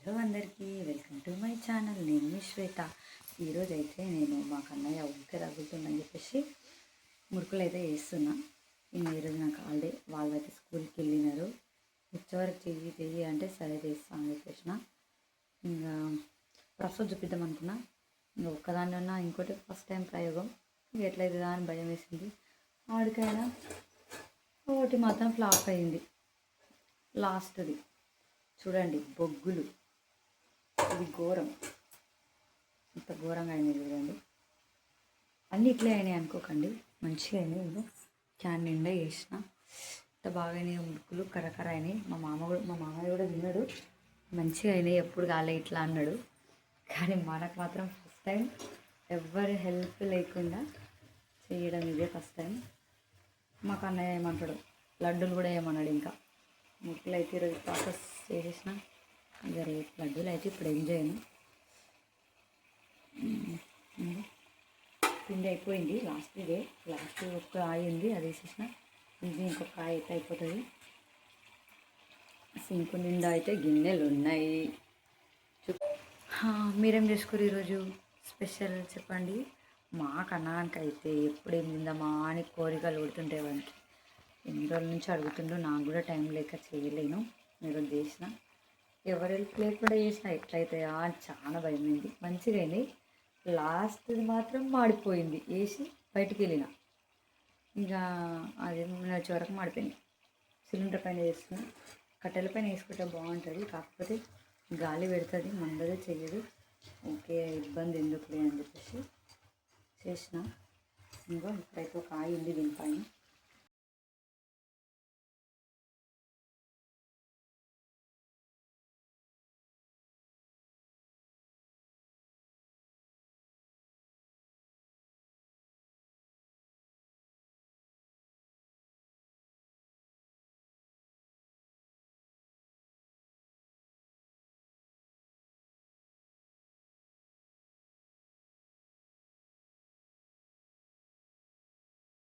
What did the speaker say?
Hello అందరికీ welcome to my channel. నేను మీ శ్వేత. ఈరోజు అయితే నేను మా కన్నయ్య ఉడికే తగ్గుతుందని చెప్పేసి మురుకులు అయితే వేస్తున్నా. ఇంకా ఈరోజు నాకు హాలిడే, వాళ్ళు అయితే స్కూల్కి వెళ్ళినారు. వచ్చేవరకు చెయ్యి అంటే సరే చేస్తా అని చెప్పేసిన. ఇంకా ప్రస్తుతం చూపిద్దాం అనుకున్నా. ఇంకా ఒక్కదాన్ని ఉన్నా, ఇంకోటి ఫస్ట్ టైం ప్రయోగం. ఎట్లయితుందా అని భయం వేసింది. ఆడికైనా ఒకటి మాత్రం ఫ్లాప్ అయింది. లాస్ట్ది చూడండి, బొగ్గులు. ఇది ఘోరం, ఇంత ఘోరంగా అయినాయి చూడండి. అన్నీ ఇట్లే అయినాయి అనుకోకండి, మంచిగా అయినాయి. నేను క్యాన్ నిండా వేసిన, ఇంత బాగా అయినాయి మురుకులు. కరకర అయినాయి. మా మామయ్య కూడా తిన్నాడు. మంచిగా అయినాయి, ఎప్పుడు కాలే ఇట్లా అన్నాడు. కానీ మనకు మాత్రం ఫస్ట్ టైం, ఎవ్వరి హెల్ప్ లేకుండా చేయడం ఇదే ఫస్ట్ టైం. మాకు అన్నయ్య ఏమంటాడు, లడ్డూలు కూడా ఏమన్నాడు. ఇంకా మురుకులు అయితే ఈరోజు ప్రాసెస్ చేసేసిన. ఇక రేపు లడ్డూలు అయితే ఇప్పుడు ఏం చేయను. పిండి అయిపోయింది. లాస్ట్ ఒక కాయ ఉంది, అది వేసేసిన. ఇది ఇంకొక కాయ అయితే అయిపోతుంది. సింకు నిండా అయితే గిన్నెలు ఉన్నాయి. మీరేం చేసుకోరు ఈరోజు స్పెషల్ చెప్పండి. మా కన్నానికి అయితే ఎప్పుడేం తిందామా అని కోరికలు కొడుతుంటాయి వానికి. ఎన్ని రోజుల నుంచి అడుగుతుండో, నాకు కూడా టైం లేక చేయలేను. ఈరోజు చేసిన, ఎవరు హెల్ప్ లేకుండా చేసిన ఎట్లయితే చాలా భయమైంది. మంచిగా అయినాయి. లాస్ట్ది మాత్రం మాడిపోయింది. వేసి బయటికి వెళ్ళిన, ఇంకా అది వచ్చే వరకు మాడిపోయింది. సిలిండర్ పైన వేసుకుని, కట్టెల పైన వేసుకుంటే బాగుంటుంది. కాకపోతే గాలి పెడుతుంది, మండదే చెయ్యదు. ఓకే, ఇబ్బంది ఎందుకులే అని చెప్పేసి చేసిన. ఇంకా ఇప్పుడైతే ఒక ఆయి ఉంది దీనిపైన.